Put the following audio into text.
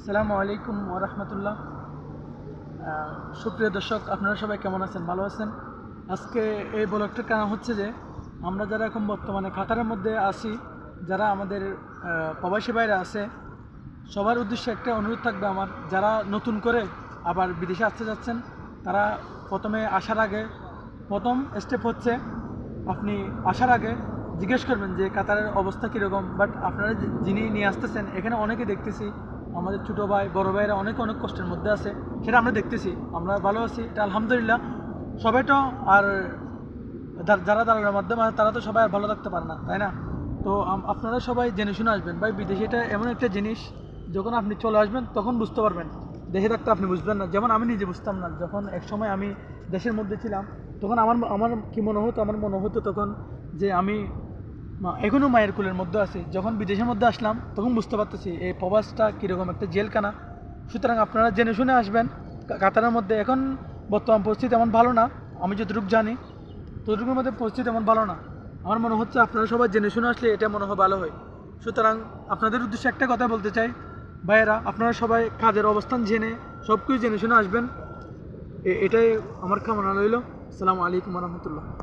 আসসালামু আলাইকুম ওয়া রাহমাতুল্লাহ। সুপ্রিয় দর্শক, আপনারা সবাই কেমন আছেন? ভালো আছেন? আজকে এই ব্লগটার কারণ হচ্ছে যে আমরা যারা এখন বর্তমানে কাতারের মধ্যে আছি, যারা আমাদের প্রবাসী ভাইরা আছে, সবার উদ্দেশ্যে একটা অনুরোধ থাকবে আমার, যারা নতুন করে আবার বিদেশে আসতে যাচ্ছেন, তারা প্রথমে আসার আগে প্রথম স্টেপ হচ্ছে আপনি আসার আগে জিজ্ঞেস করবেন যে কাতারের অবস্থা কীরকম। বাট আপনারা যিনি নিয়ে আসতেছেন, এখানে অনেকে দেখতেছি আমাদের ছোটো ভাই বড় ভাইরা অনেক অনেক কষ্টের মধ্যে আছে, সেটা আমরা দেখতেছি। আমরা ভালো আছি, এটা আলহামদুলিল্লাহ। সবাই তো আর যারা দালালের মাধ্যমে আছে তারা তো সবাই আর ভালো থাকতে পারে না, তাই না? তো আপনারা সবাই জেনে শুনে আসবেন ভাই। বিদেশে এটা এমন একটা জিনিস, যখন আপনি চলে আসবেন তখন বুঝতে পারবেন, দেশে থাকতে আপনি বুঝবেন না। যেমন আমি নিজে বুঝতাম না, যখন এক সময় আমি দেশের মধ্যে ছিলাম, তখন আমার আমার কি মনে হতো, আমার মনে হতো তখন যে আমি এখনও মায়ের কুলের মধ্যে আছি। যখন বিদেশের মধ্যে আসলাম তখন বুঝতে পারতেছি এই প্রবাসটা কীরকম একটা জেলখানা। সুতরাং আপনারা জেনে শুনে আসবেন। কাতারের মধ্যে এখন বর্তমান পরিস্থিতি এমন ভালো না, আমি যতটুকু জানি ততটুকুর মধ্যে পরিস্থিতি এমন ভালো না। আমার মনে হচ্ছে আপনারা সবাই জেনে শুনে আসলে এটা মনে হয় ভালো হয়। সুতরাং আপনাদের উদ্দেশ্যে একটা কথা বলতে চাই, ভাইয়েরা, আপনারা সবাই কাজের অবস্থান জেনে সব কিছু জেনে শুনে আসবেন। এটাই আমার কামনা রইল। আসসালামু আলাইকুম রহমতুল্লাহ।